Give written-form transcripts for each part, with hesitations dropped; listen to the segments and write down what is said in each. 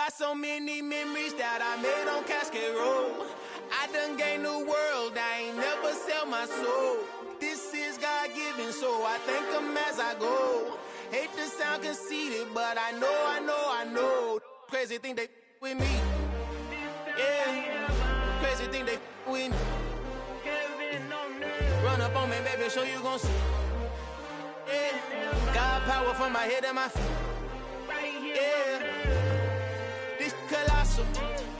Got so many memories that I made on Cascade Road. I done gained the world, I ain't never sell my soul. This is God-given, so I thank him as I go. Hate to sound conceited, but I know. Crazy thing they with me. Yeah, crazy thing they with me. Run up on me, baby, show you gon' see. Yeah, got power from my head and my feet. Yeah, this colossal.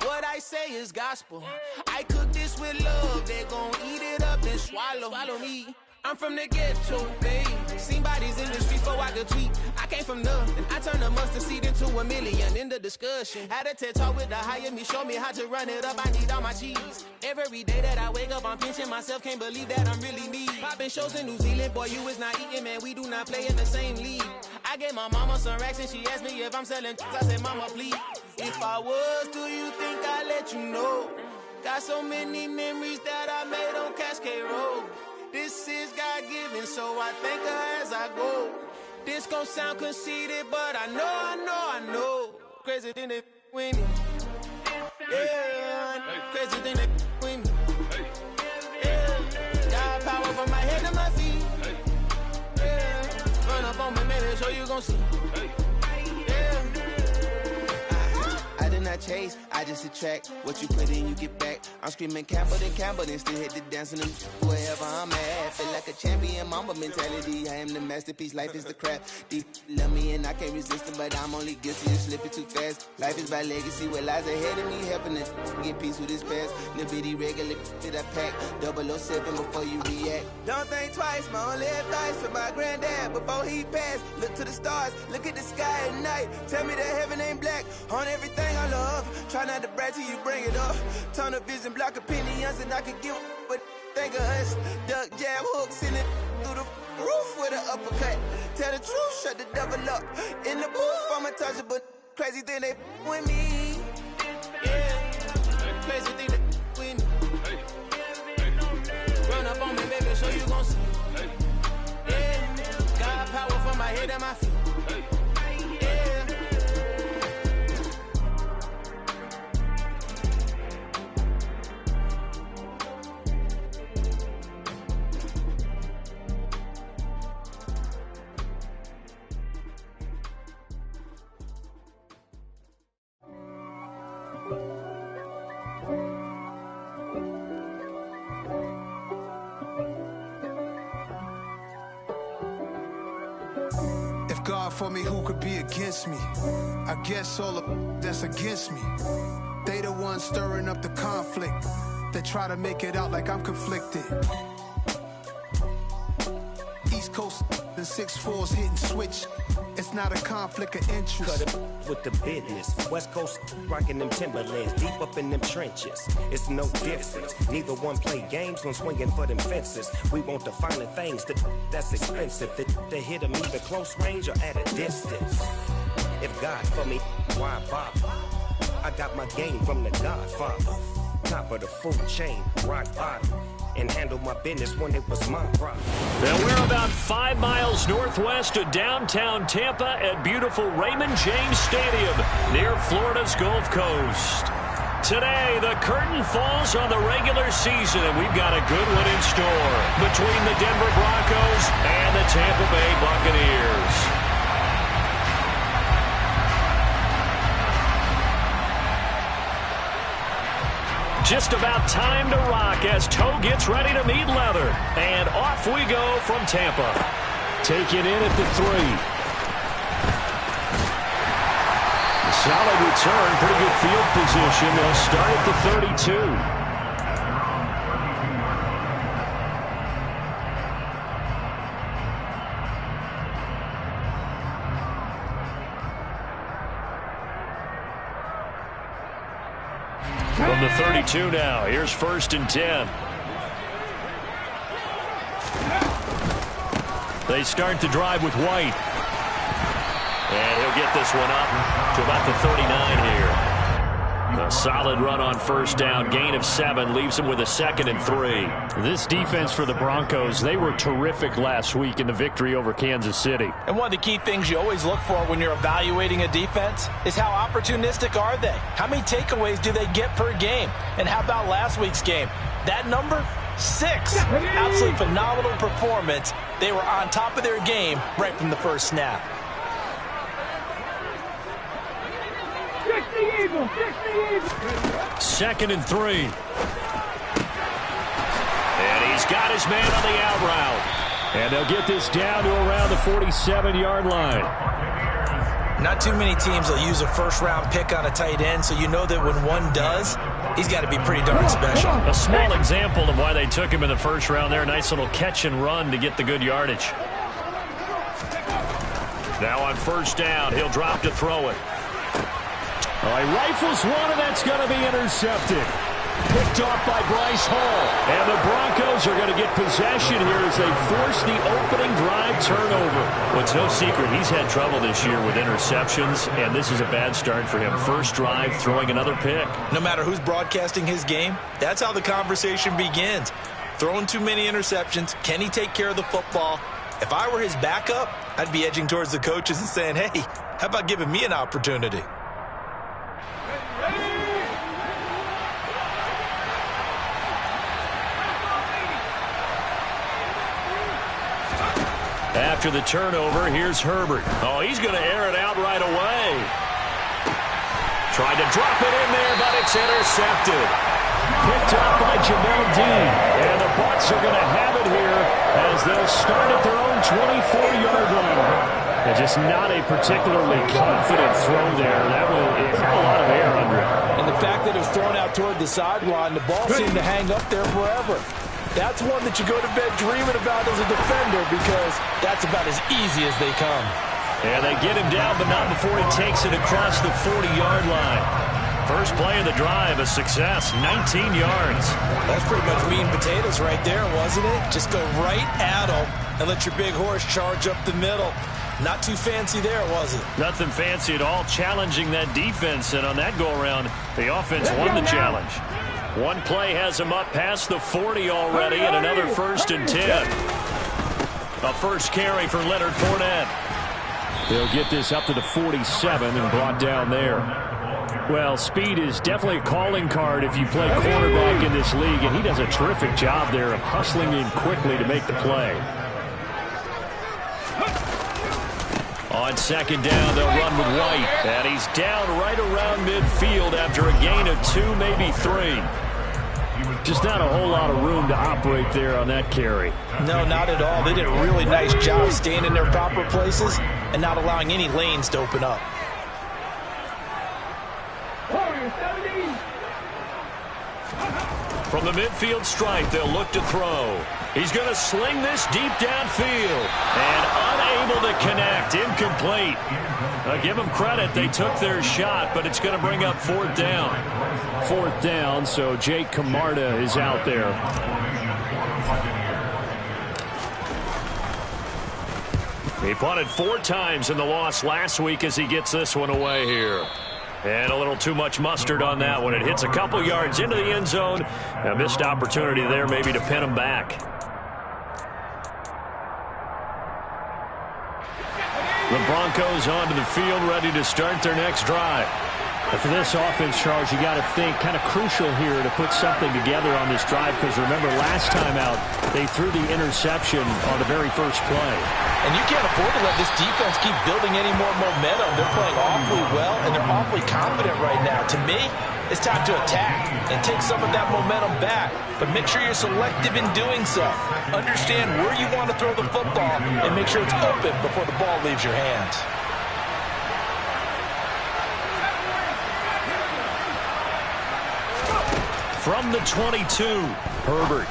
What I say is gospel. I cook this with love. They gon' eat it up and swallow me. I'm from the ghetto, babe. Seen bodies in the streets before I could tweet. I came from nothing. I turned a mustard seed into a million. In the discussion, had a TED talk with the higher me. Show me how to run it up. I need all my cheese. Every day that I wake up, I'm pinching myself. Can't believe that I'm really me. Popping shows in New Zealand, boy, you is not eating, man. We do not play in the same league. I gave my mama some racks and she asked me if I'm selling. I said, mama, please. If I was, do you think I'd let you know? Got so many memories that I made on Cascade Road. This is God-given, so I thank her as I go. This gon' sound conceited, but I know. Crazy thing they with me. Yeah, crazy thing they with me. Yeah, got power from my head to my feet. Yeah, run up on me, maybe so you gon' see. I did not chase, I just attract. What you put in, you get back. I'm screaming Campbell, then still hit the dance and wherever I'm at. Feel like a champion, mamba mentality. I am the masterpiece, life is the crap. Deep love me and I can't resist it, but I'm only guilty of slipping too fast. Life is by legacy, what lies ahead of me, helping us get peace with this past. Little bitty regular that I pack. 007 before you react. Don't think twice, my only advice for my granddad before he passed. Look to the stars, look at the sky at night. Tell me that heaven ain't black on everything I love. Try not to brag till you bring it up. Tunnel vision, block opinions, and I can give but think of us. Duck jab hooks in it through the roof with an uppercut. Tell the truth, shut the devil up. In the booth, I'm untouchable. Crazy thing they with me. Yeah, crazy thing they with me. Run up on me, baby, so you gon' see. Yeah, got power from my head and my feet. God for me, who could be against me? I guess all of that's against me. They the ones stirring up the conflict. They try to make it out like I'm conflicted. East Coast and 6'4's hitting switch. It's not a conflict of interest. Cut it with the business. West Coast rocking them Timberlands, deep up in them trenches. It's no difference. Neither one play games when swinging for them fences. We want the finer things that's expensive. They hit them either close range or at a distance. If God for me, why bother? I got my game from the Godfather. Top of the food chain, rock bottom. And handle my business when it was my problem. Now we're about 5 miles northwest of downtown Tampa at beautiful Raymond James Stadium near Florida's Gulf Coast. Today, the curtain falls on the regular season, and we've got a good one in store between the Denver Broncos and the Tampa Bay Buccaneers. Just about time to rock as toe gets ready to meet leather. And off we go from Tampa. Taken in at the 3. Solid return, pretty good field position. They'll start at the 32. From the 32 now, here's 1st and 10. They start the drive with White. And he'll get this one up to about the 39 here. A solid run on first down. Gain of 7 leaves them with a 2nd and 3. This defense for the Broncos, they were terrific last week in the victory over Kansas City. And one of the key things you always look for when you're evaluating a defense is how opportunistic are they? How many takeaways do they get per game? And how about last week's game? That number? 6. Absolutely phenomenal performance. They were on top of their game right from the first snap. Second and 3. And he's got his man on the out route. And they'll get this down to around the 47-yard line. Not too many teams will use a first-round pick on a tight end, so you know that when one does, he's got to be pretty darn special. A small example of why they took him in the first round there. Nice little catch and run to get the good yardage. Now on first down, he'll drop to throw it. He rifles one, and that's going to be intercepted. Picked off by Bryce Hall. And the Broncos are going to get possession here as they force the opening drive turnover. Well, it's no secret he's had trouble this year with interceptions, and this is a bad start for him. First drive, throwing another pick. No matter who's broadcasting his game, that's how the conversation begins. Throwing too many interceptions. Can he take care of the football? If I were his backup, I'd be edging towards the coaches and saying, hey, how about giving me an opportunity? After the turnover, here's Herbert. Oh, he's going to air it out right away. Tried to drop it in there, but it's intercepted. Picked up by Jamel Dean. And the Bucs are going to have it here as they'll start at their own 24-yard line. And just not a particularly confident throw there. It had a lot of air under it. And the fact that it was thrown out toward the sideline, the ball seemed to hang up there forever. That's one that you go to bed dreaming about as a defender because that's about as easy as they come. And they get him down, but not before he takes it across the 40-yard line. First play of the drive, a success, 19 yards. That's pretty much meat and potatoes right there, wasn't it? Just go right at him and let your big horse charge up the middle. Not too fancy there, was it? Nothing fancy at all, challenging that defense. And on that go-around, the offense won the challenge. One play has him up past the 40 already, and another 1st and 10. A first carry for Leonard Fournette. They'll get this up to the 47 and brought down there. Well, speed is definitely a calling card if you play quarterback in this league, and he does a terrific job there of hustling in quickly to make the play. On second down, they'll run with White. And he's down right around midfield after a gain of 2, maybe 3. Just not a whole lot of room to operate there on that carry. No, not at all. They did a really nice job staying in their proper places and not allowing any lanes to open up. From the midfield stripe, they'll look to throw. He's going to sling this deep downfield. And unable to connect. Incomplete. Give them credit. They took their shot, but it's going to bring up 4th down. 4th down, so Jake Camarda is out there. He punted 4 times in the loss last week as he gets this one away here. And a little too much mustard on that one. It hits a couple yards into the end zone. A missed opportunity there maybe to pin him back. The Broncos onto the field, ready to start their next drive. But for this offense, Charles, you got to think kind of crucial here to put something together on this drive because remember last time out they threw the interception on the very first play. And you can't afford to let this defense keep building any more momentum. They're playing awfully well and they're awfully confident right now. To me, it's time to attack and take some of that momentum back. But make sure you're selective in doing so. Understand where you want to throw the football and make sure it's open before the ball leaves your hands. From the 22, Herbert.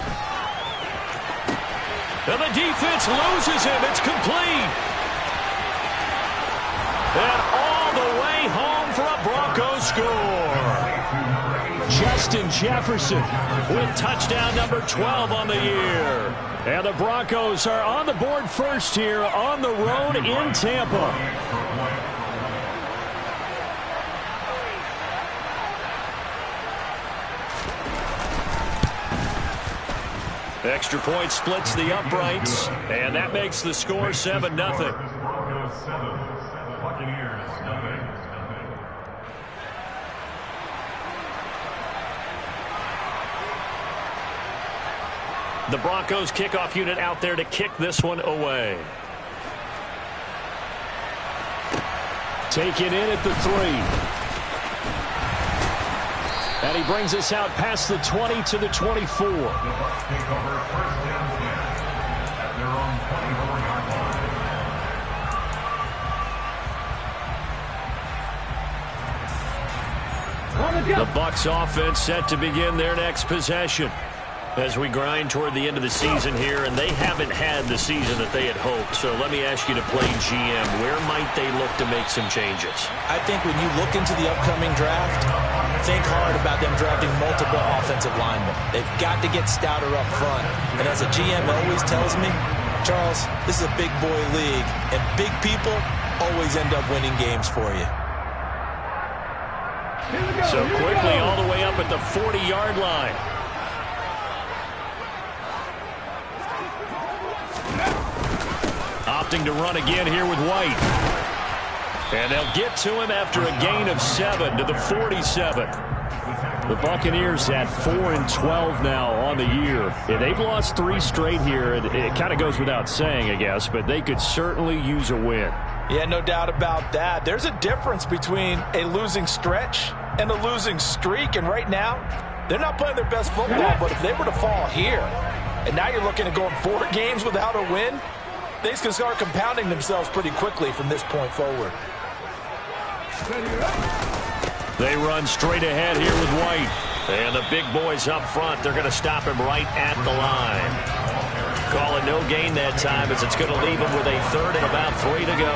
And the defense loses him. It's complete. And all the way home for a Broncos score. Justin Jefferson with touchdown number 12 on the year. And the Broncos are on the board first here on the road in Tampa. Extra point splits the uprights, and that makes the score 7-0. The Broncos kickoff unit out there to kick this one away. Taken in at the 3. And he brings us out past the 20 to the 24. The Bucs take over first down 10 at their own 24-yard line. The Bucs offense set to begin their next possession as we grind toward the end of the season here, and they haven't had the season that they had hoped. So let me ask you to play GM. Where might they look to make some changes? I think when you look into the upcoming draft, think hard about them drafting multiple offensive linemen. They've got to get stouter up front. And as a GM always tells me, Charles, this is a big boy league, and big people always end up winning games for you. So quickly all the way up at the 40-yard line. Opting to run again here with White. And they'll get to him after a gain of 7 to the 47. The Buccaneers at 4-12 now on the year. And they've lost 3 straight here. It kind of goes without saying, I guess, but they could certainly use a win. Yeah, no doubt about that. There's a difference between a losing stretch and a losing streak. And right now, they're not playing their best football, but if they were to fall here, and now you're looking at going 4 games without a win, things can start compounding themselves pretty quickly from this point forward. They run straight ahead here with White. And the big boys up front, they're going to stop him right at the line. Call it no gain that time as it's going to leave him with a 3rd and about 3 to go.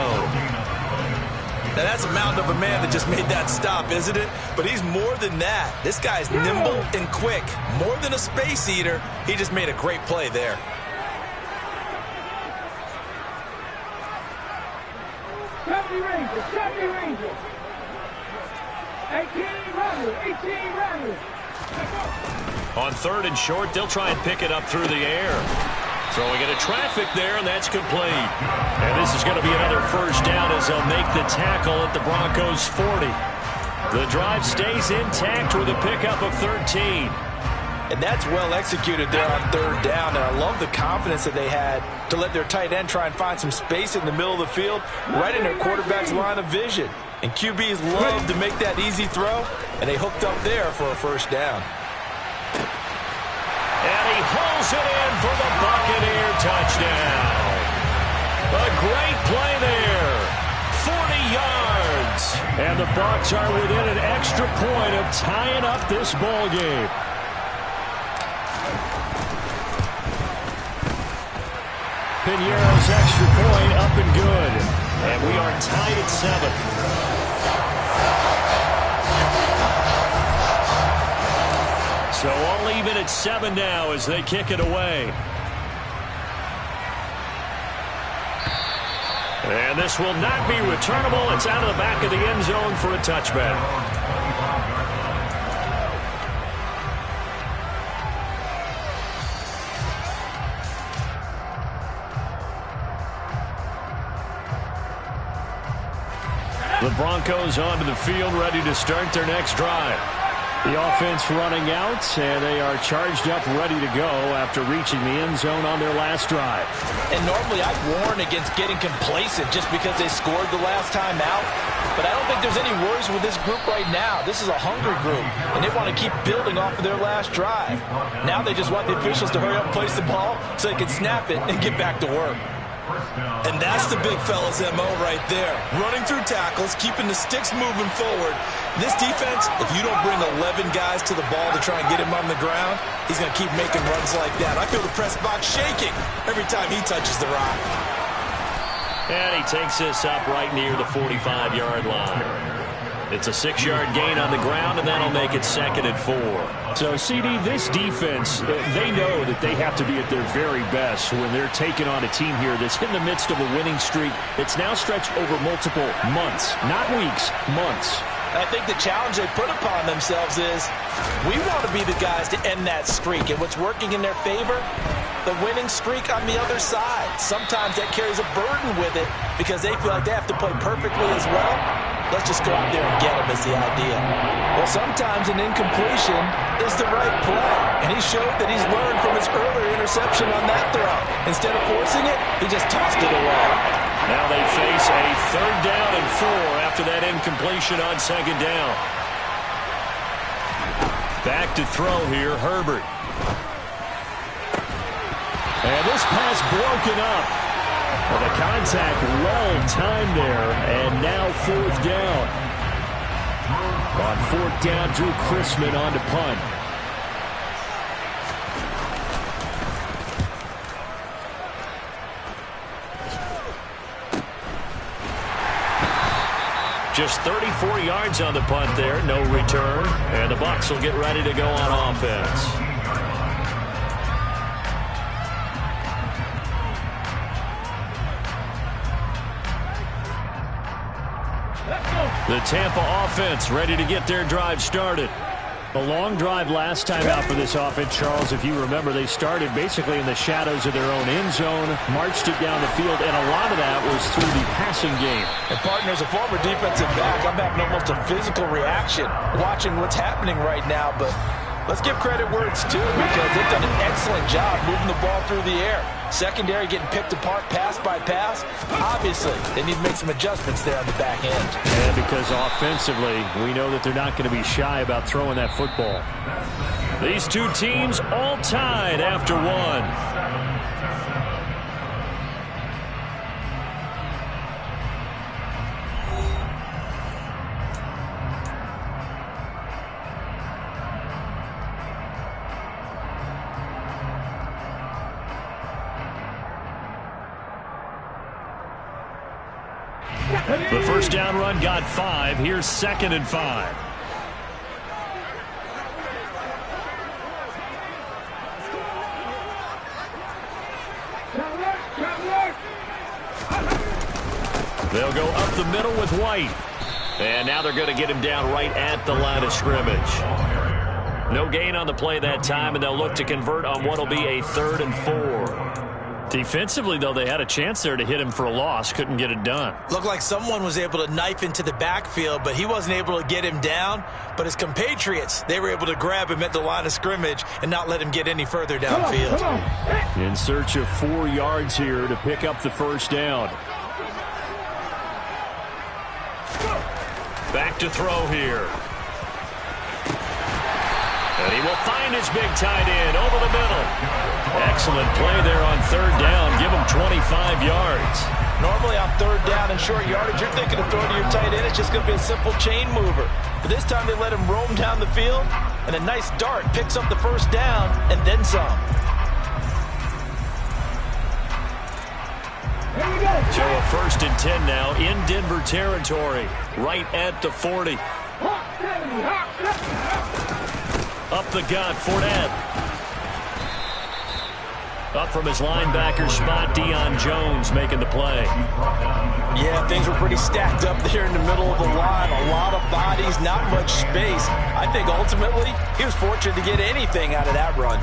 Now that's a mountain of a man that just made that stop, isn't it? But he's more than that. This guy's nimble and quick. More than a space eater, he just made a great play there. Champion Rangers. 18 runners. On 3rd and short, they'll try and pick it up through the air. Throwing into traffic there, and that's complete. And this is going to be another first down as they'll make the tackle at the Broncos' 40. The drive stays intact with a pickup of 13. And that's well executed there on 3rd down. And I love the confidence that they had to let their tight end try and find some space in the middle of the field, right in their quarterback's line of vision. And QBs love to make that easy throw, and they hooked up there for a first down. And he hauls it in for the Buccaneer touchdown. A great play there. 40 yards. And the Bucs are within an extra point of tying up this ball game. Piñeiro's extra point up and good. And we are tied at 7. So all even at 7 now as they kick it away. And this will not be returnable. It's out of the back of the end zone for a touchback. The Broncos onto the field, ready to start their next drive. The offense running out, and they are charged up, ready to go after reaching the end zone on their last drive. And normally I'd warn against getting complacent just because they scored the last time out. But I don't think there's any worries with this group right now. This is a hungry group, and they want to keep building off of their last drive. Now they just want the officials to hurry up and place the ball so they can snap it and get back to work. And that's the big fella's MO right there. Running through tackles, keeping the sticks moving forward. This defense, if you don't bring 11 guys to the ball to try and get him on the ground, he's going to keep making runs like that. I feel the press box shaking every time he touches the rock. And he takes this up right near the 45-yard line. It's a 6-yard gain on the ground, and that'll make it 2nd and 4. So, CD, this defense, they know that they have to be at their very best when they're taking on a team here that's in the midst of a winning streak that's now stretched over multiple months, not weeks, months. I think the challenge they put upon themselves is we want to be the guys to end that streak. And what's working in their favor? The winning streak on the other side. Sometimes that carries a burden with it because they feel like they have to play perfectly as well. Let's just go out there and get them is the idea. Well, sometimes an incompletion is the right play. And he showed that he's learned from his earlier interception on that throw. Instead of forcing it, he just tossed it away. Now they face a 3rd down and 4 after that incompletion on 2nd down. Back to throw here, Herbert. And this pass broken up. Well, the contact well timed there, and now 4th down. On 4th down, Drew Chrisman on to punt. Just 34 yards on the punt there, no return. And the Bucs will get ready to go on offense. The Tampa offense ready to get their drive started. A long drive last time out for this offense, Charles. If you remember, they started basically in the shadows of their own end zone, marched it down the field, and a lot of that was through the passing game. And partner, as a former defensive back, I'm having almost a physical reaction watching what's happening right now. But let's give credit where it's due because they've done an excellent job moving the ball through the air. Secondary getting picked apart pass by pass. Obviously, they need to make some adjustments there on the back end. And because offensively, we know that they're not going to be shy about throwing that football. These two teams all tied after 1. The first down run got 5. Here's 2nd and 5. They'll go up the middle with White. And now they're going to get him down right at the line of scrimmage. No gain on the play that time, and they'll look to convert on what will be a 3rd and 4. Defensively, though, they had a chance there to hit him for a loss. Couldn't get it done. Looked like someone was able to knife into the backfield, but he wasn't able to get him down. But his compatriots, they were able to grab him at the line of scrimmage and not let him get any further downfield. In search of 4 yards here to pick up the first down. Back to throw here. And he will find his big tight end over the middle. Excellent play there on 3rd down. Give him 25 yards. Normally on 3rd down and short yardage, you're thinking of throwing to your tight end. It's just going to be a simple chain mover. But this time they let him roam down the field, and a nice dart picks up the first down and then some. So a 1st and 10 now in Denver territory, right at the 40. Up the gut, Fournette. Up from his linebacker spot, Deion Jones making the play. Yeah, things were pretty stacked up there in the middle of the line. A lot of bodies, not much space. I think ultimately he was fortunate to get anything out of that run.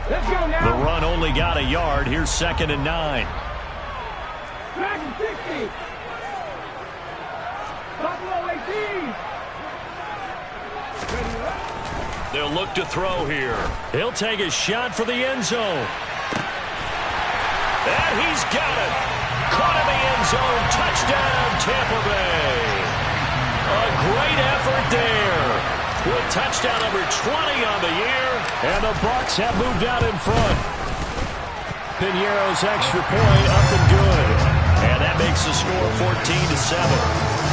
Let's go now. The run only got a yard. Here's 2nd and 9. Dragon 60. Buffalo 18. They'll look to throw here. He'll take a shot for the end zone. And he's got it. Caught in the end zone. Touchdown, Tampa Bay. A great effort there. With touchdown number 20 on the year. And the Bucs have moved out in front. Piñeiro's extra point up and good. And that makes the score 14-7.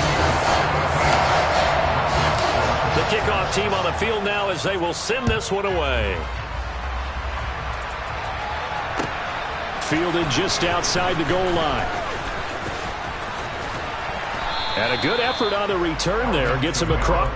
The kickoff team on the field now as they will send this one away. Fielded just outside the goal line. And a good effort on the return there. Gets him across.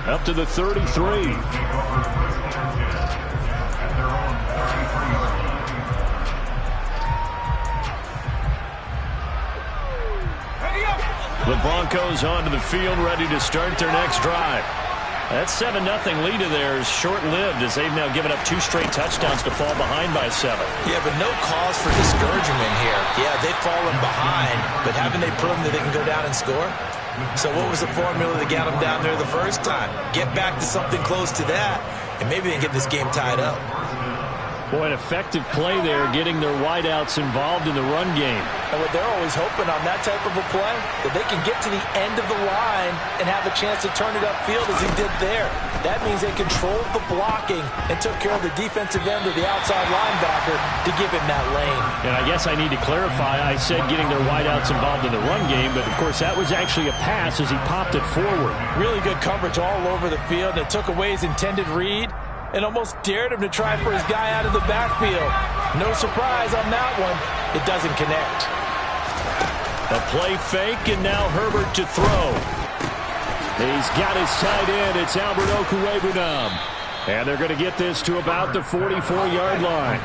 up to the 33. The Broncos onto the field, ready to start their next drive. That 7-0 lead of theirs short-lived as they've now given up 2 straight touchdowns to fall behind by 7. Yeah, but no cause for discouragement here. Yeah, they've fallen behind, but haven't they proven that they can go down and score? So what was the formula that got them down there the first time? Get back to something close to that, and maybe they can get this game tied up. Boy, an effective play there, getting their wideouts involved in the run game. And what they're always hoping on that type of a play, that they can get to the end of the line and have a chance to turn it upfield as he did there. That means they controlled the blocking and took care of the defensive end of the outside linebacker to give him that lane. And I guess I need to clarify, I said getting their wideouts involved in the run game, but of course that was actually a pass as he popped it forward. Really good coverage all over the field that took away his intended read and almost dared him to try for his guy out of the backfield. No surprise on that one. It doesn't connect. A play fake, and now Herbert to throw. He's got his tight end. It's Albert Okwuegbunam. And they're going to get this to about the 44-yard line.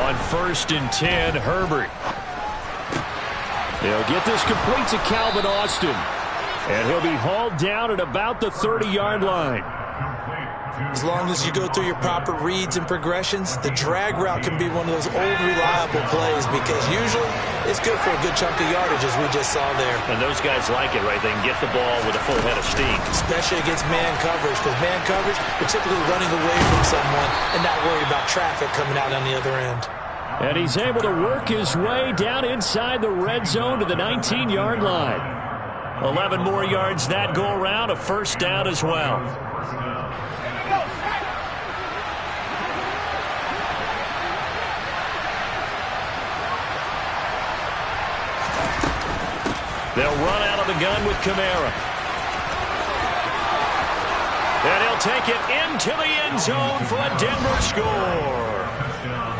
On 1st and 10, Herbert. He'll get this complete to Calvin Austin. And he'll be hauled down at about the 30-yard line. As long as you go through your proper reads and progressions, the drag route can be one of those old reliable plays because usually it's good for a good chunk of yardage as we just saw there. And those guys like it, right? They can get the ball with a full head of steam. Especially against man coverage, because man coverage, you're typically running away from someone and not worried about traffic coming out on the other end. And he's able to work his way down inside the red zone to the 19-yard line. 11 more yards that go around, a first down as well. They'll run out of the gun with Kamara. And he'll take it into the end zone for a Denver score.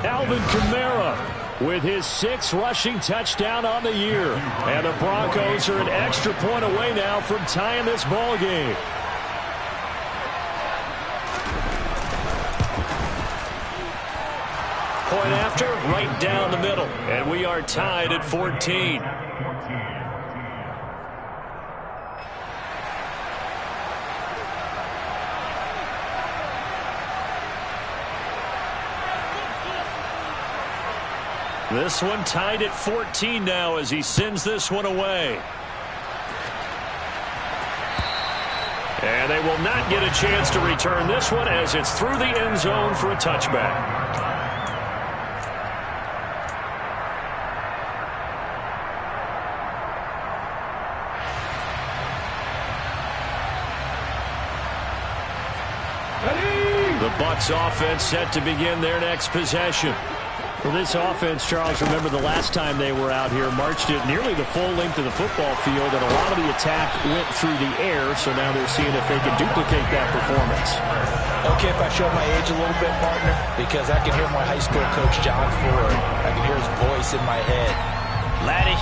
Alvin Kamara with his 6th rushing touchdown on the year. And the Broncos are an extra point away now from tying this ball game. Point after, right down the middle. And we are tied at 14. This one tied at 14 now as he sends this one away. And they will not get a chance to return this one as it's through the end zone for a touchback. The Bucs offense set to begin their next possession. Well, this offense, Charles, remember the last time they were out here, marched it nearly the full length of the football field, and a lot of the attack went through the air, so now they're seeing if they can duplicate that performance. Okay, if I show my age a little bit, partner, because I can hear my high school coach, John Ford. I can hear his voice in my head. Laddie,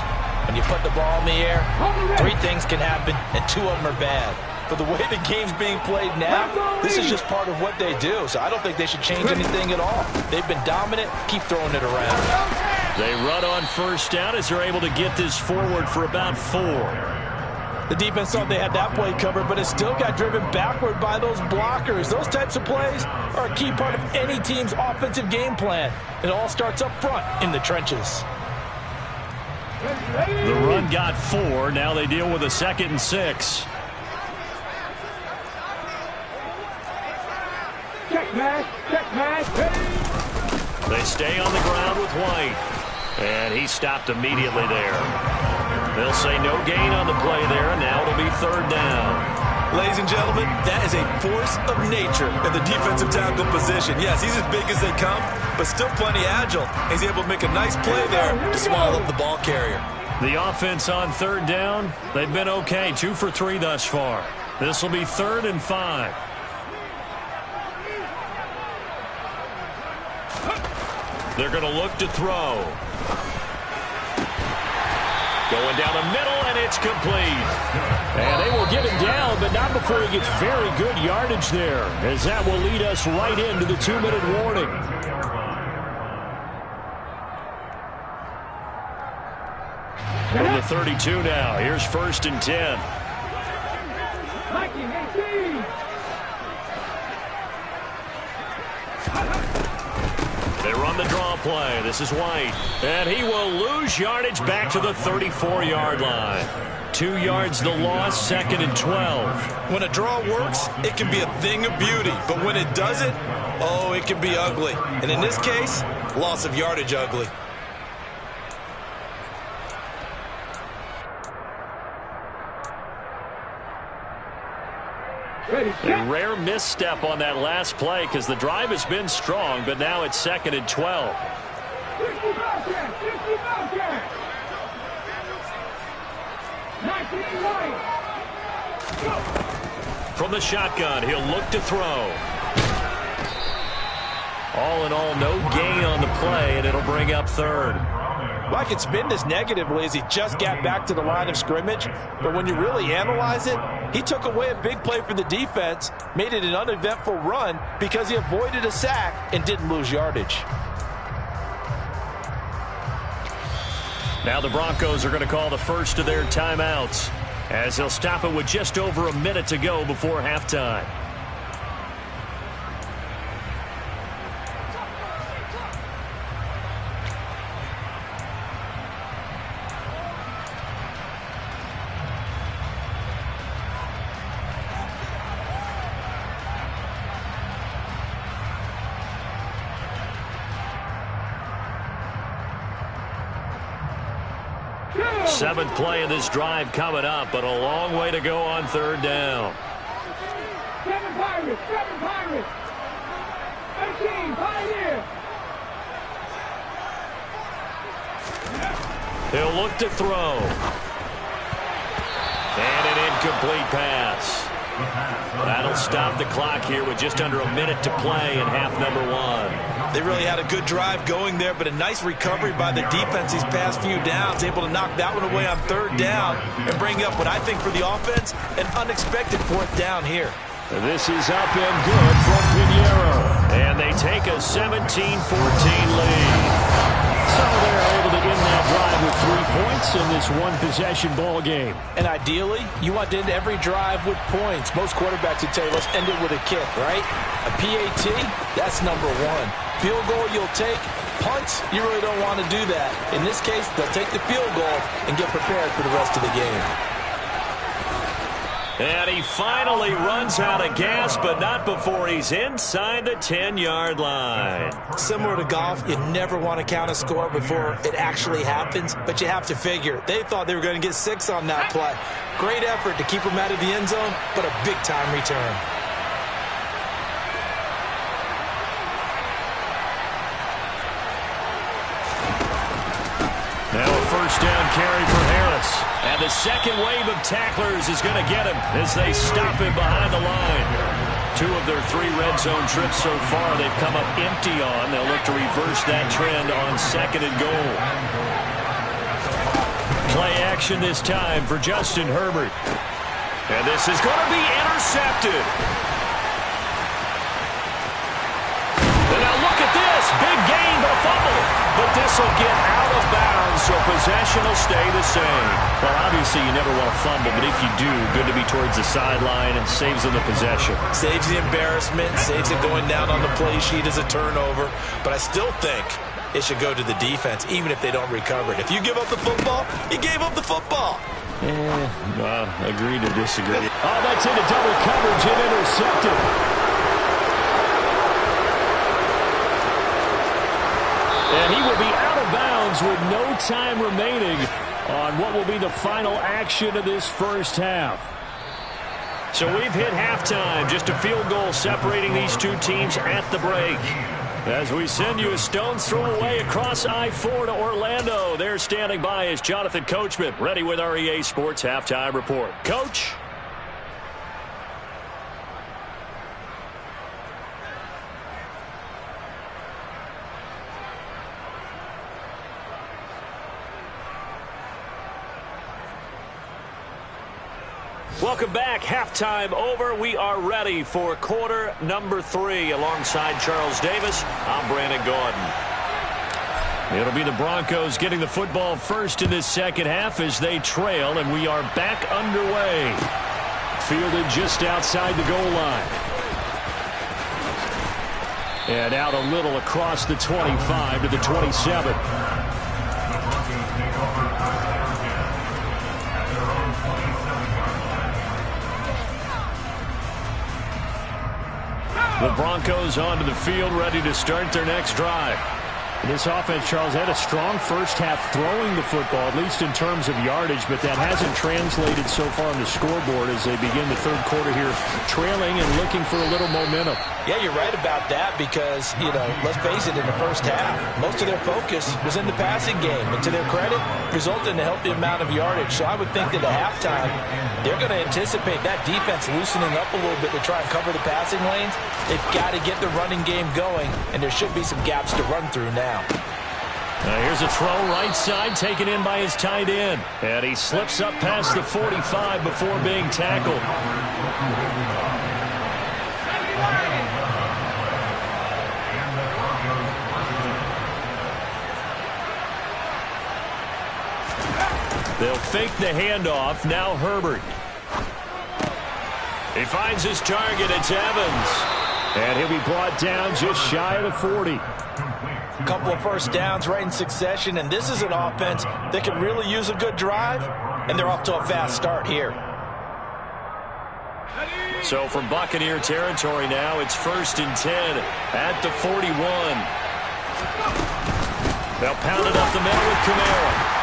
when you put the ball in the air, 3 things can happen, and 2 of them are bad. But the way the game's being played now, this is just part of what they do. So I don't think they should change anything at all. They've been dominant. Keep throwing it around. They run on first down as they're able to get this forward for about 4. The defense thought they had that play covered, but it still got driven backward by those blockers. Those types of plays are a key part of any team's offensive game plan. It all starts up front in the trenches. The run got 4. Now they deal with a 2nd and 6. They stay on the ground with White. And he stopped immediately there. They'll say no gain on the play there, and now it'll be 3rd down. Ladies and gentlemen, that is a force of nature in the defensive tackle position. Yes, he's as big as they come, but still plenty agile. He's able to make a nice play there to swallow up the ball carrier. The offense on 3rd down, they've been okay. 2 for 3 thus far. This will be 3rd and 5. They're going to look to throw. It's complete. And they will get him down, but not before he gets very good yardage there, as that will lead us right into the 2-minute warning. From the 32 now, here's 1st and 10. They run the draw play. This is White. And he will lose yardage back to the 34-yard line. 2 yards the loss, 2nd and 12. When a draw works, it can be a thing of beauty. But when it doesn't, oh, it can be ugly. And in this case, loss of yardage ugly. A rare misstep on that last play because the drive has been strong, but now it's 2nd and 12. From the shotgun, he'll look to throw. All in all, no gain on the play, and it'll bring up 3rd. Well, I can spin this negatively as he just got back to the line of scrimmage. But when you really analyze it, he took away a big play for the defense, made it an uneventful run because he avoided a sack and didn't lose yardage. Now the Broncos are going to call the first of their timeouts, as they'll stop it with just over a minute to go before halftime. Seventh play of this drive coming up, but a long way to go on 3rd down. 7 Pirates, 18, Pioneer. He'll look to throw. And an incomplete pass. That'll stop the clock here with just under a minute to play in half number 1. They really had a good drive going there, but a nice recovery by the defense these past few downs, able to knock that one away on 3rd down and bring up what I think for the offense, an unexpected 4th down here. This is up and good from Pinheiro. And they take a 17-14 lead. So they're able to end that drive with 3 points in this one-possession ball game. And ideally, you want to end every drive with points. Most quarterbacks would tell you, let's end it with a kick, right? A PAT, that's number 1. Field goal you'll take. Punts, you really don't want to do that. In this case, they'll take the field goal and get prepared for the rest of the game. And he finally runs out of gas, but not before he's inside the 10-yard line. Similar to golf, you never want to count a score before it actually happens, but you have to figure. They thought they were going to get 6 on that play. Great effort to keep them out of the end zone, but a big-time return. Now a 1st down carry for Harris. And the second wave of tacklers is going to get him as they stop him behind the line. 2 of their 3 red zone trips so far they've come up empty on. They'll look to reverse that trend on 2nd and goal. Play action this time for Justin Herbert. And this is going to be intercepted. And now look at this. Big gain, but a fumble. But this will get out of bounds, so possession will stay the same. Well, obviously you never want to fumble, but if you do, good to be towards the sideline and saves them the possession. Saves the embarrassment, saves it going down on the play sheet as a turnover. But I still think it should go to the defense, even if they don't recover it. If you give up the football, you gave up the football. Agree to disagree. Oh, that's into double coverage and intercepted. And he will be out of bounds with no time remaining on what will be the final action of this first half. So we've hit halftime. Just a field goal separating these 2 teams at the break. As we send you a stone's throw away across I-4 to Orlando. There standing by is Jonathan Coachman, ready with our EA Sports Halftime Report. Coach? Welcome back. Halftime over. We are ready for quarter number 3. Alongside Charles Davis, I'm Brandon Gaudin. It'll be the Broncos getting the football first in this second half as they trail, and we are back underway. Fielded just outside the goal line. And out a little across the 25 to the 27. The Broncos onto the field, ready to start their next drive. This offense, Charles, had a strong first half throwing the football, at least in terms of yardage, but that hasn't translated so far on the scoreboard as they begin the third quarter here, trailing and looking for a little momentum. Yeah, you're right about that because, let's face it, in the first half, most of their focus was in the passing game. And to their credit, resulted in a healthy amount of yardage. So I would think that at halftime, they're going to anticipate that defense loosening up a little bit to try and cover the passing lanes. They've got to get the running game going, and there should be some gaps to run through now. Here's a throw right side taken in by his tight end. And he slips up past the 45 before being tackled. They'll fake the handoff. Now Herbert. He finds his target. It's Evans. And he'll be brought down just shy of the 40. A couple of first downs right in succession, and this is an offense that can really use a good drive, and they're off to a fast start here. So from Buccaneer territory now, it's 1st and 10 at the 41. They'll pound it up the middle with Kamara.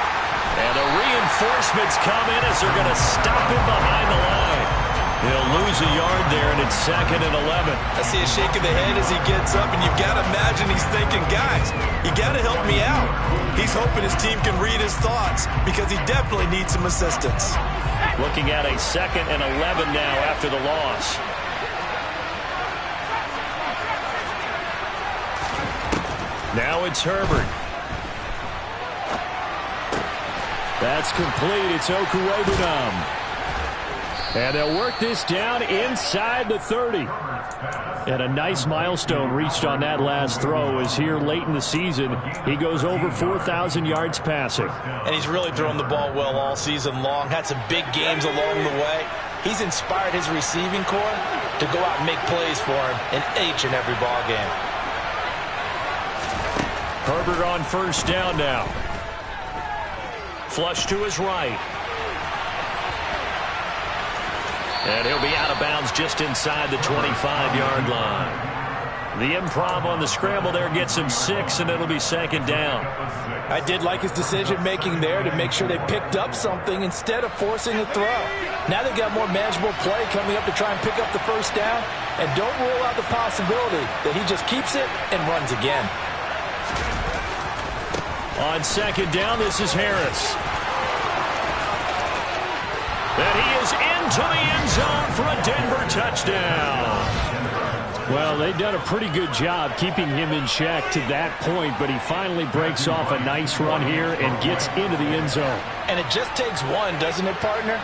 And the reinforcements come in as they're going to stop him behind the line. He'll lose a yard there, and it's 2nd and 11. I see a shake of the head as he gets up, and you've got to imagine he's thinking, guys, you got to help me out. He's hoping his team can read his thoughts because he definitely needs some assistance. Looking at a 2nd and 11 now after the loss. Now it's Herbert. That's complete. It's Okuwebunam. And they'll work this down inside the 30. And a nice milestone reached on that last throw as here late in the season, he goes over 4,000 yards passing. And he's really thrown the ball well all season long. Had some big games along the way. He's inspired his receiving corps to go out and make plays for him in each and every ball game. Herbert on 1st down now. Flush to his right. And he'll be out of bounds just inside the 25-yard line. The improv on the scramble there gets him 6, and it'll be 2nd down. I did like his decision-making there to make sure they picked up something instead of forcing a throw. Now they've got more manageable play coming up to try and pick up the 1st down. And don't rule out the possibility that he just keeps it and runs again. On 2nd down, this is Harris. And he is into the end zone for a Denver touchdown. Well, they've done a pretty good job keeping him in check to that point, but he finally breaks off a nice run here and gets into the end zone. And it just takes one, doesn't it, partner?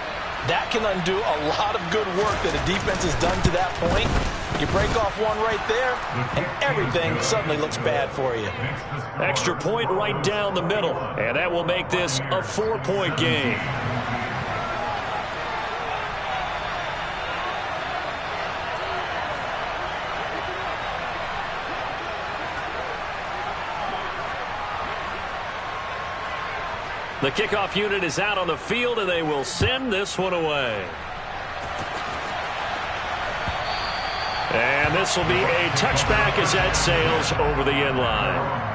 That can undo a lot of good work that a defense has done to that point. You break off one right there, and everything suddenly looks bad for you. Extra point right down the middle, and that will make this a 4-point game. The kickoff unit is out on the field, and they will send this one away. And this will be a touchback as that sails over the end line.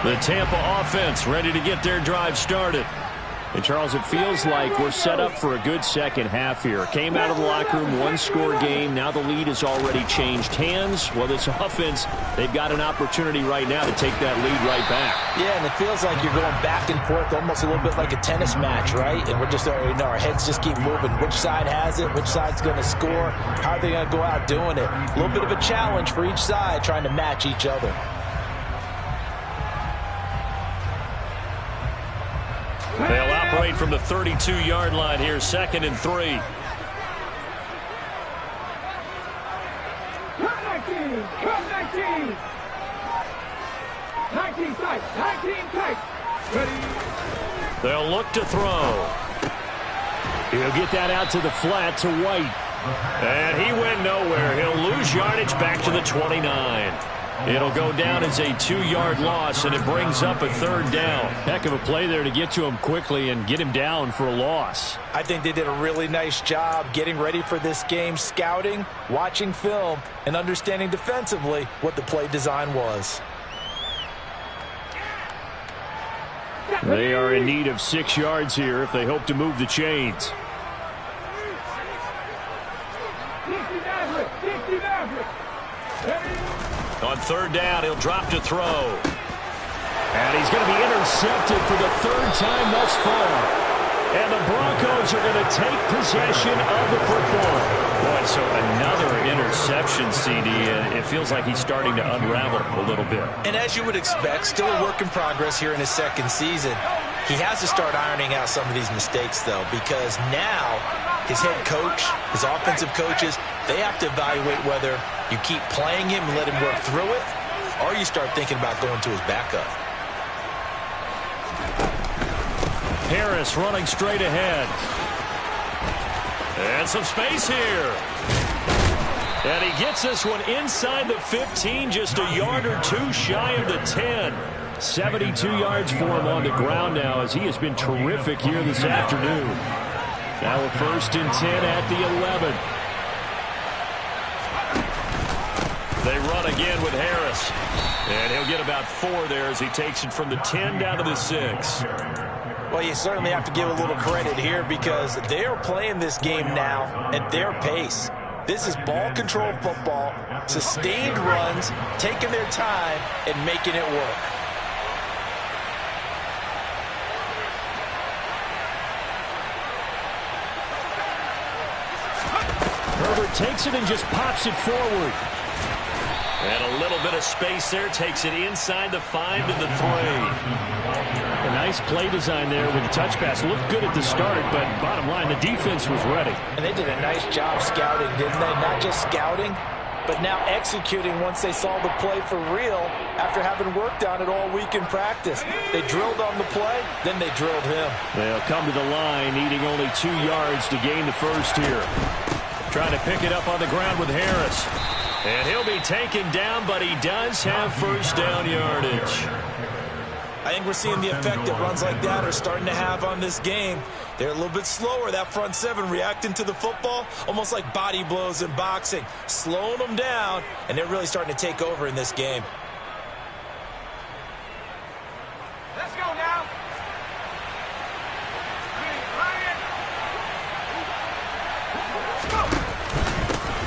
The Tampa offense ready to get their drive started. And, Charles, it feels like we're set up for a good second half here. Came out of the locker room, one-score game. Now the lead has already changed hands. Well, this offense, they've got an opportunity right now to take that lead right back. Yeah, and it feels like you're going back and forth, almost a little bit like a tennis match, right? And we're just, our heads just keep moving. Which side has it? Which side's going to score? How are they going to go out doing it? A little bit of a challenge for each side, trying to match each other. They'll operate from the 32-yard line here, 2nd and 3. Cut 19! Cut 19! 19 tight! 19 tight! Ready? They'll look to throw. He'll get that out to the flat to White. And he went nowhere. He'll lose yardage back to the 29. It'll go down as a 2-yard loss, and it brings up a 3rd down. Heck of a play there to get to him quickly and get him down for a loss. I think they did a really nice job getting ready for this game, scouting, watching film, and understanding defensively what the play design was. They are in need of 6 yards here if they hope to move the chains. On 3rd down, he'll drop to throw. And he's going to be intercepted for the 3rd time thus far. And the Broncos are going to take possession of the football. Boy, so another interception, CD, and it feels like he's starting to unravel a little bit. And as you would expect, still a work in progress here in his 2nd season. He has to start ironing out some of these mistakes, though, because now his head coach, his offensive coaches, they have to evaluate whether you keep playing him and let him work through it, or you start thinking about going to his backup. Harris running straight ahead. And some space here. And he gets this one inside the 15, just a yard or 2 shy of the 10. 72 yards for him on the ground now, as he has been terrific here this afternoon. Now a 1st and 10 at the 11. They run again with Harris. And he'll get about 4 there as he takes it from the 10 down to the 6. Well, you certainly have to give a little credit here because they are playing this game now at their pace. This is ball control football, sustained runs, taking their time and making it work. Herbert takes it and just pops it forward. And a little bit of space there, takes it inside the 5 to the 3. A nice play design there with the touch pass. Looked good at the start, but bottom line, the defense was ready. And they did a nice job scouting, didn't they? Not just scouting, but now executing once they saw the play for real after having worked on it all week in practice. They drilled on the play, then they drilled him. They'll come to the line, needing only 2 yards to gain the 1st here. Trying to pick it up on the ground with Harris. And he'll be taken down, but he does have 1st down yardage. I think we're seeing the effect that runs like that are starting to have on this game. They're a little bit slower, that front 7 reacting to the football, almost like body blows in boxing, slowing them down, and they're really starting to take over in this game. Let's go now.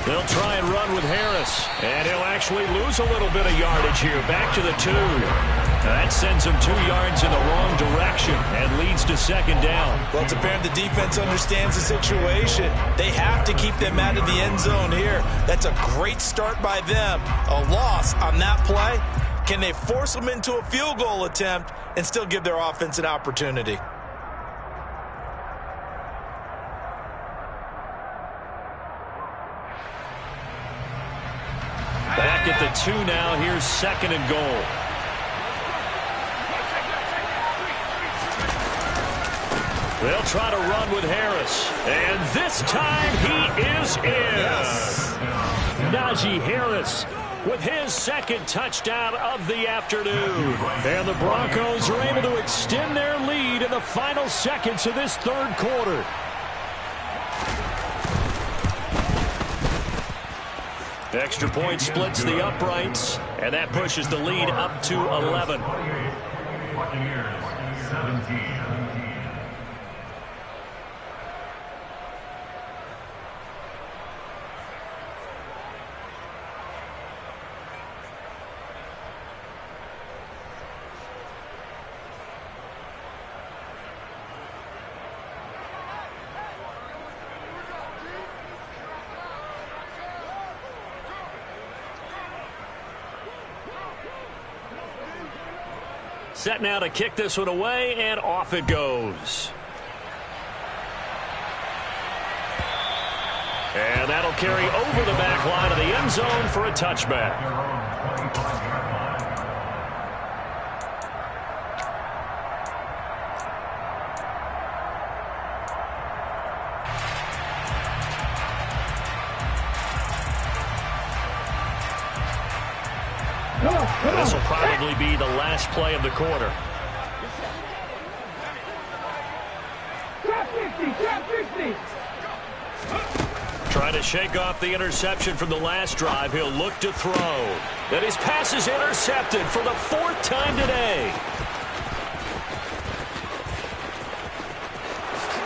They'll try and run with Harris, and he'll actually lose a little bit of yardage here, back to the 2. That sends him 2 yards in the wrong direction and leads to 2nd down. Well, it's apparent the defense understands the situation. They have to keep them out of the end zone here. That's a great start by them. A loss on that play. Can they force them into a field goal attempt and still give their offense an opportunity? Back at the 2 now. Here's 2nd and goal. They'll try to run with Harris. And this time he is in. Yes. Najee Harris with his 2nd touchdown of the afternoon. And the Broncos are able to extend their lead in the final seconds of this 3rd quarter. Extra point splits the uprights, and that pushes the lead up to 11. Set now to kick this one away, and off it goes. And that'll carry over the back line of the end zone for a touchback. This will probably be the last play of the quarter. Trap 50, trap 50. Trying to shake off the interception from the last drive. He'll look to throw. And his pass is intercepted for the 4th time today.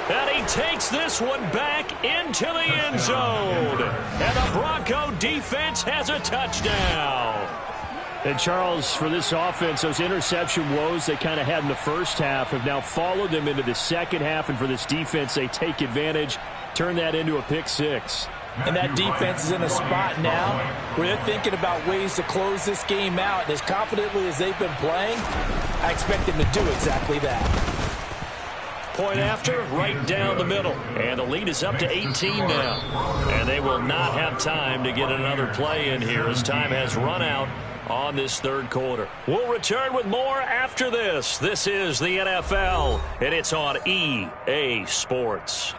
And he takes this one back into the end zone. And the Bronco defense has a touchdown. And, Charles, for this offense, those interception woes they kind of had in the first half have now followed them into the second half. And for this defense, they take advantage, turn that into a pick six. And that defense is in a spot now where they're thinking about ways to close this game out. And as confidently as they've been playing, I expect them to do exactly that. Point after, right down the middle. And the lead is up to 18 now. And they will not have time to get another play in here as time has run out on this third quarter. We'll return with more after this. This is the NFL, and it's on EA Sports.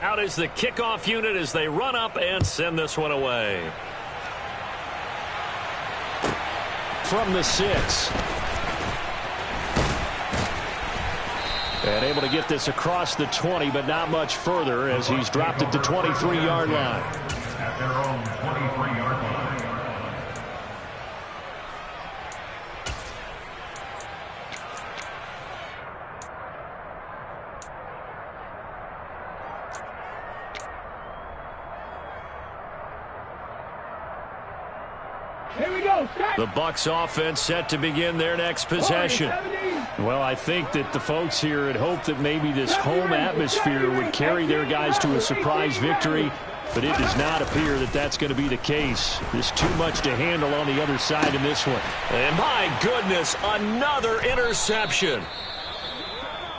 Out is the kickoff unit as they run up and send this one away. From the 6. And able to get this across the 20, but not much further as he's dropped it to 23-yard line. At their own 23-yard line. The Bucs offense set to begin their next possession. Well, I think that the folks here had hoped that maybe this home atmosphere would carry their guys to a surprise victory, but it does not appear that that's going to be the case. There's too much to handle on the other side in this one. And my goodness, another interception.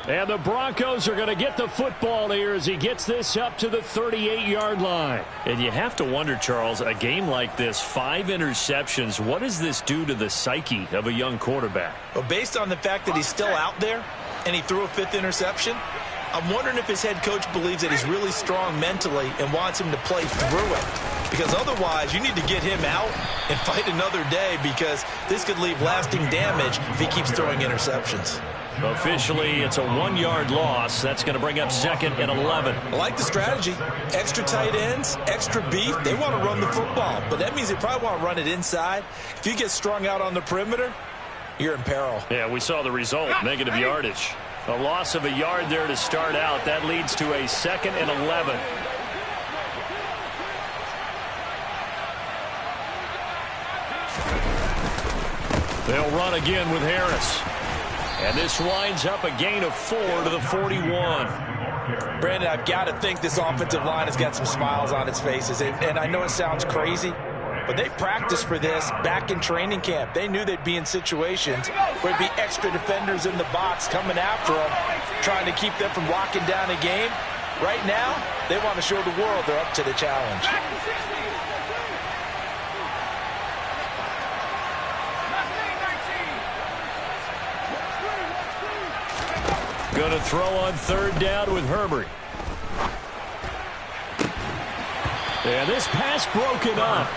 And the Broncos are going to get the football here as he gets this up to the 38-yard line. And you have to wonder, Charles, a game like this, 5 interceptions, what does this do to the psyche of a young quarterback? Well, based on the fact that he's still out there and he threw a 5th interception, I'm wondering if his head coach believes that he's really strong mentally and wants him to play through it. Because otherwise, you need to get him out and fight another day because this could leave lasting damage if he keeps throwing interceptions. Officially, it's a 1-yard loss. That's going to bring up 2nd and 11. I like the strategy. Extra tight ends, extra beef. They want to run the football, but that means they probably want to run it inside. If you get strung out on the perimeter, you're in peril. Yeah, we saw the result, negative yardage. A loss of a yard there to start out. That leads to a 2nd and 11. They'll run again with Harris. And this winds up a gain of 4 to the 41. Brandon, I've got to think this offensive line has got some smiles on its faces. And I know it sounds crazy, but they practiced for this back in training camp. They knew they'd be in situations where there'd be extra defenders in the box coming after them, trying to keep them from locking down a game. Right now, they want to show the world they're up to the challenge. Going to throw on 3rd down with Herbert. And this pass broken up.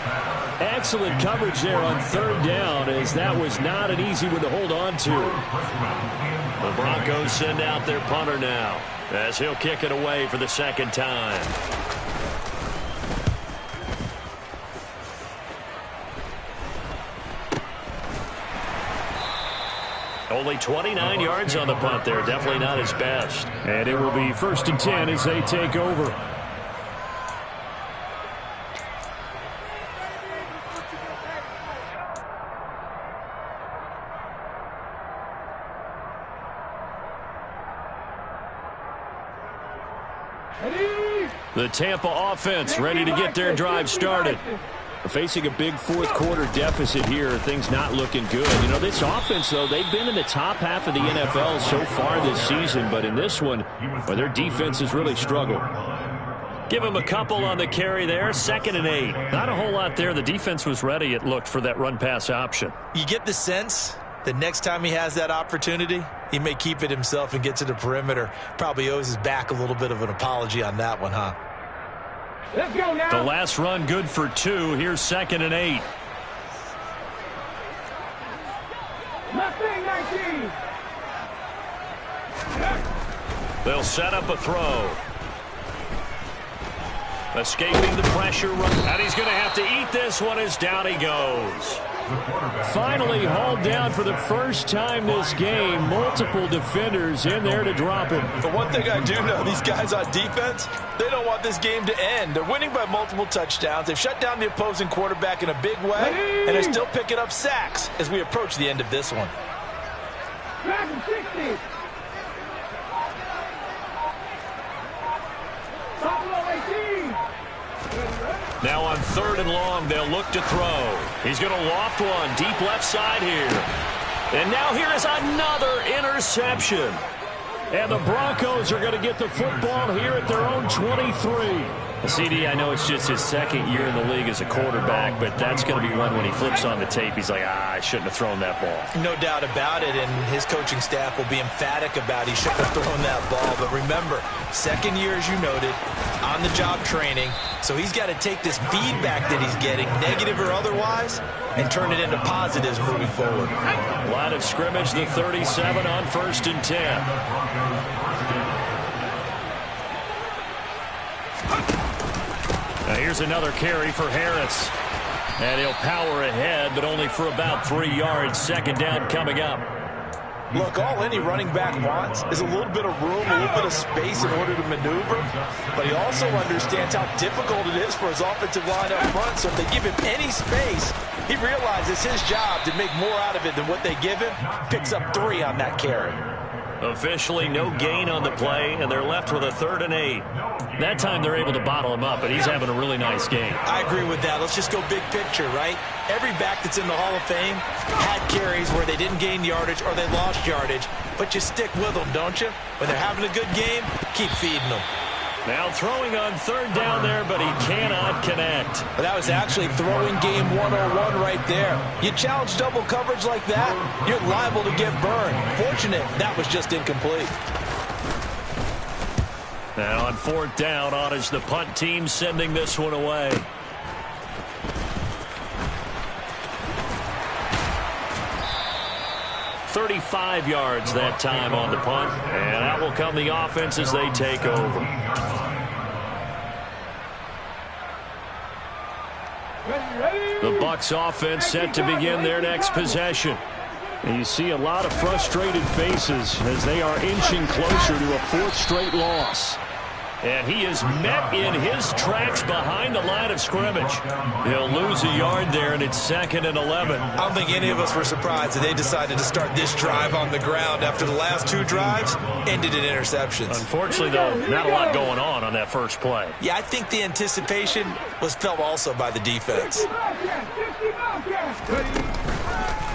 Excellent coverage there on 3rd down as that was not an easy one to hold on to. The Broncos send out their punter now as he'll kick it away for the 2nd time. Only 29 yards on the punt there. Definitely not his best. And it will be 1st and 10 as they take over. The Tampa offense ready to get their drive started. Facing a big fourth-quarter deficit here, things not looking good. You know, this offense, though, they've been in the top half of the NFL so far this season, but in this one, well, their defense has really struggled. Give him a couple on the carry there, 2nd and 8. Not a whole lot there. The defense was ready, it looked, for that run-pass option. You get the sense that next time he has that opportunity, he may keep it himself and get to the perimeter. Probably owes his back a little bit of an apology on that one, huh? Let's go now. The last run good for 2. Here's 2nd and 8. Mustang 19. They'll set up a throw. Escaping the pressure run. And he's going to have to eat this one as down he goes. Finally hauled down for the first time this game. Multiple defenders in there to drop him. But one thing I do know, these guys on defense, they don't want this game to end. They're winning by multiple touchdowns. They've shut down the opposing quarterback in a big way, and they're still picking up sacks as we approach the end of this one. 60. Now on 3rd and long, they'll look to throw. He's going to loft one deep left side here. And now here is another interception. And the Broncos are going to get the football here at their own 23. CD, I know it's just his 2nd year in the league as a quarterback, but that's going to be one when he flips on the tape. He's like, I shouldn't have thrown that ball. No doubt about it, and his coaching staff will be emphatic about he shouldn't have thrown that ball. But remember, 2nd year, as you noted, on-the-job training. So he's got to take this feedback that he's getting, negative or otherwise, and turn it into positives moving forward. Line of scrimmage, the 37 on 1st and 10. Now here's another carry for Harris. And he'll power ahead, but only for about 3 yards. 2nd down coming up. Look, all any running back wants is a little bit of room, a little bit of space in order to maneuver. But he also understands how difficult it is for his offensive line up front. So if they give him any space, he realizes his job to make more out of it than what they give him. Picks up 3 on that carry. Officially no gain on the play, and they're left with a 3rd and 8. That time they're able to bottle him up, but he's having a really nice game. I agree with that. Let's just go big picture, right? Every back that's in the Hall of Fame had carries where they didn't gain yardage or they lost yardage, but you stick with them, don't you? When they're having a good game, keep feeding them. Now throwing on 3rd down there, but he cannot connect. That was actually throwing game 101 right there. You challenge double coverage like that, you're liable to get burned. Fortunate, that was just incomplete. Now on 4th down, on is the punt team sending this one away. .35 yards that time on the punt, and out will come the offense as they take over. The Bucs offense set to begin their next possession. And you see a lot of frustrated faces as they are inching closer to a 4th straight loss. And he is met in his tracks behind the line of scrimmage. He'll lose a yard there, and it's 2nd and 11. I don't think any of us were surprised that they decided to start this drive on the ground after the last 2 drives ended in interceptions. Unfortunately, though, not a lot going on that first play. Yeah, I think the anticipation was felt also by the defense.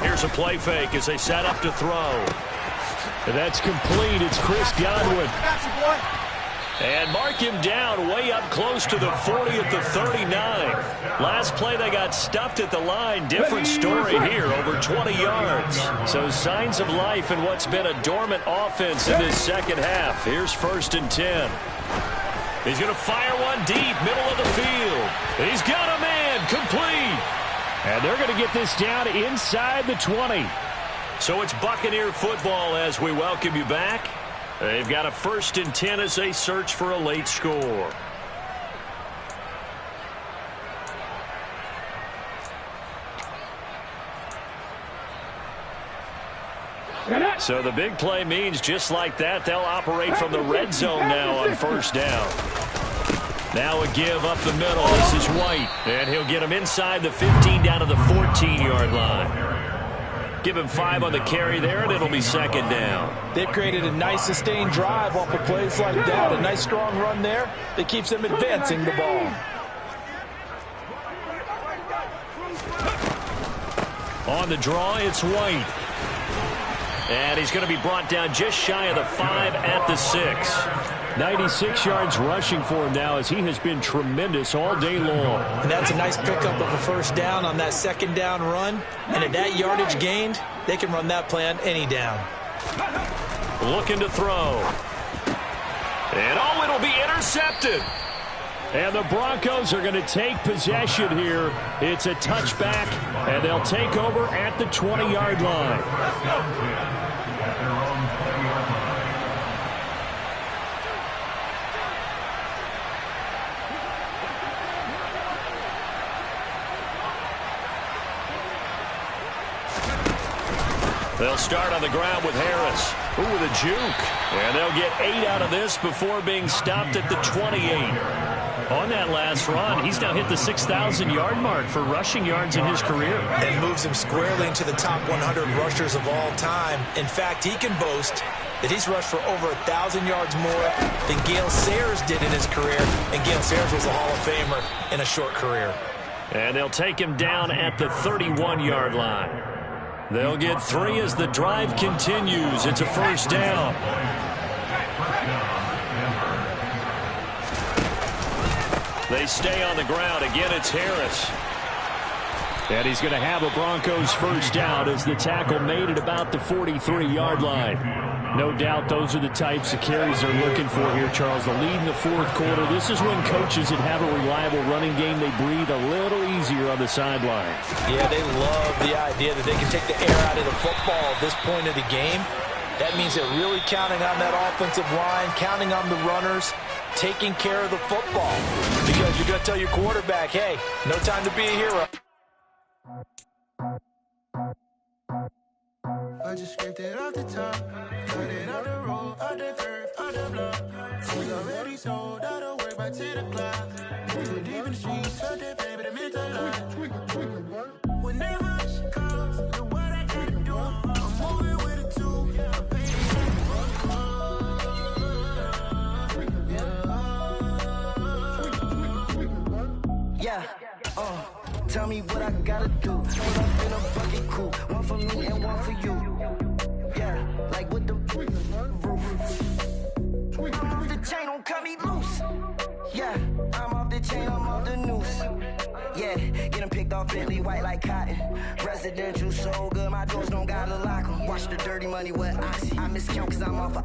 Here's a play fake as they set up to throw. And that's complete. It's Chris Godwin. And mark him down way up close to the 40 at the 39. Last play they got stuffed at the line. Different story here, over 20 yards. So signs of life in what's been a dormant offense in this second half. Here's 1st and 10. He's going to fire one deep, middle of the field. He's got a man, complete. And they're going to get this down inside the 20. So it's Buccaneer football as we welcome you back. They've got a 1st and 10 as they search for a late score. So the big play means just like that, they'll operate from the red zone now on first down. Now a give up the middle. This is White. And he'll get him inside the 15 down to the 14-yard line. Give him 5 on the carry there, and it'll be second down. They've created a nice sustained drive off of plays like that. A nice strong run there that keeps them advancing the ball. On the draw, it's White. And he's going to be brought down just shy of the 5 at the 6. 96 yards rushing for him now as he has been tremendous all day long. And that's a nice pickup of a first down on that second down run. And at that yardage gained, they can run that play on any down. Looking to throw. And oh, it'll be intercepted. And the Broncos are going to take possession here. It's a touchback, and they'll take over at the 20-yard line. They'll start on the ground with Harris. Ooh, with a juke. And they'll get 8 out of this before being stopped at the 28. On that last run, he's now hit the 6,000-yard mark for rushing yards in his career. And moves him squarely into the top 100 rushers of all time. In fact, he can boast that he's rushed for over 1,000 yards more than Gale Sayers did in his career. And Gale Sayers was a Hall of Famer in a short career. And they'll take him down at the 31-yard line. They'll get 3 as the drive continues. It's a first down. They stay on the ground. Again, it's Harris. And he's going to have a Broncos first down as the tackle made at about the 43-yard line. No doubt those are the types of carries they're looking for here, Charles. The lead in the fourth quarter. This is when coaches that have a reliable running game, they breathe a little easier on the sideline. Yeah, they love the idea that they can take the air out of the football at this point of the game. That means they're really counting on that offensive line, counting on the runners, taking care of the football. Because you're going to tell your quarterback, hey, no time to be a hero. I just scraped it off the top, cut it out the road, out the curve, out the block. We already sold out of work by 10 o'clock. Too deep in the streets, felt that baby, the mental line. Whenever she calls, the what I gotta do, I'm moving with a 2. I pay it. Yeah, tell me what I gotta do. Pull up in a bucket coupe, one for me and one for you. Yeah, like with the roof. I'm off the chain, don't cut me loose. Yeah, I'm off the chain, I'm off the noose. Yeah, getting picked off Bentley white like cotton. Residential so good, my doors don't gotta lock 'em. Watch the dirty money with oxy. I miscount cause I'm off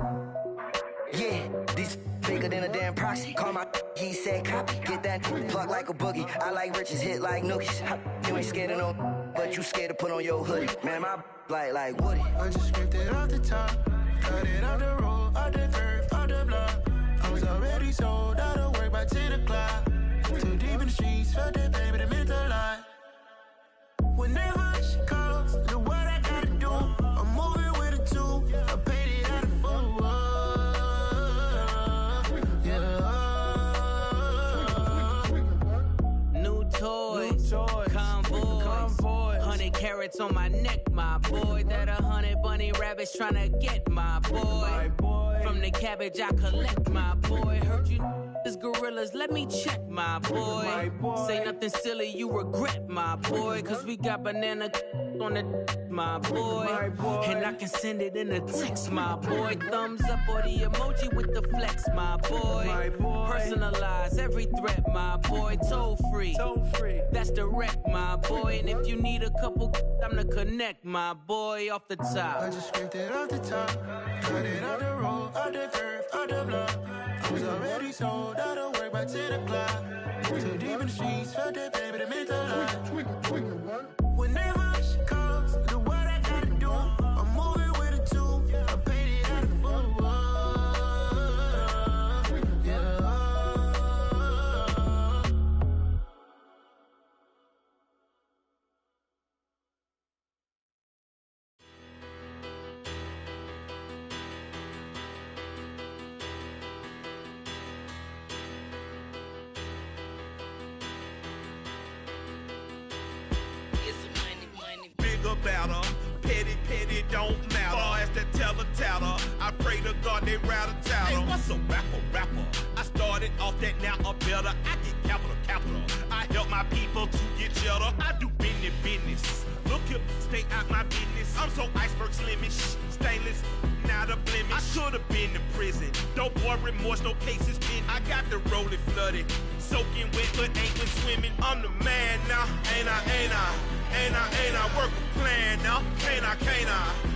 yeah, these bigger than a damn proxy. Call my he said copy. Get that plug like a boogie. I like riches, hit like nookies. You ain't scared of no, but you scared to put on your hoodie. Man, my like Woody. I just scraped it off the top, cut it out the road, out the curve, out the block. I was already sold out of work by 10 o'clock. Too deep in the streets, felt that baby, the mental line. Whenever she calls, the what I gotta do, I'm moving with a 2. I paid it out of full. New toys, convoy, 100 carats on my neck, my boy. That 100 bunny rabbits tryna get my boy. From the cabbage I collect, my boy. Heard you is gorillas, let me check, my boy. Say nothing silly, you regret, my boy. Cause we got banana on the my boy. And I can send it in a text, my boy. Thumbs up or the emoji with the flex, my boy. Personalize every threat, my boy. Toll free, that's direct, my boy. And if you need a couple, I'm the connect, my boy. Off the top, I just scraped it off the top, cut it out the road, out the curve, out the block. I was already sold out of work by 10 o'clock. Too deep in the streets, felt that baby, the mental line. Whenever she calls, the what I gotta do, I'm moving with a 2. I paid it out of full. to God they rattle tattle. Hey, what's a rapper? I started off that, now I'm better. I get capital. I help my people to get cheddar. I do business. Look here, stay out my business. I'm so iceberg slimish, stainless, not a blemish. I should have been to prison. Don't boy remorse, no cases pinned. I got the rolling flooded, soaking wet, but ain't been swimming. I'm the man now, ain't I? Work a plan now, can't I?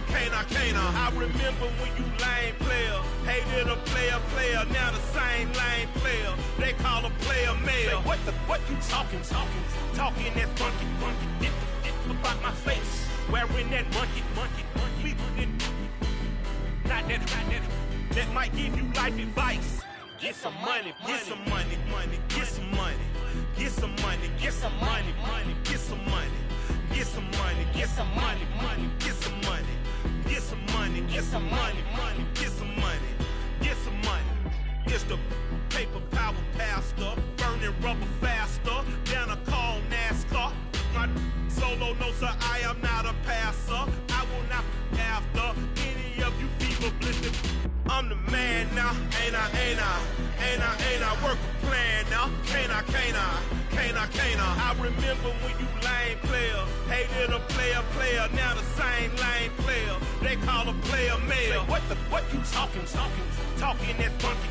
I remember when you lame player, hated a player, now the same lame player. They call a player mayor. Say, what you talking that funky, dip about my face, wearing that monkey, not that might give you life advice. Get some money, get some money, get some money, get some money, get some money, get some money, get some money, get some money, get some money, get some money, get some money, get some money, get some money. It's the paper power pastor, burning rubber faster, down a call NASCAR. My solo, no sir, I am not a passer. I will not after any of you fever blistered. I'm the man now, ain't I? Work a plan now, can't I? I remember when you lame player, hated a player, now the same lame player. They call a player mayor. Say, what you talking that funky,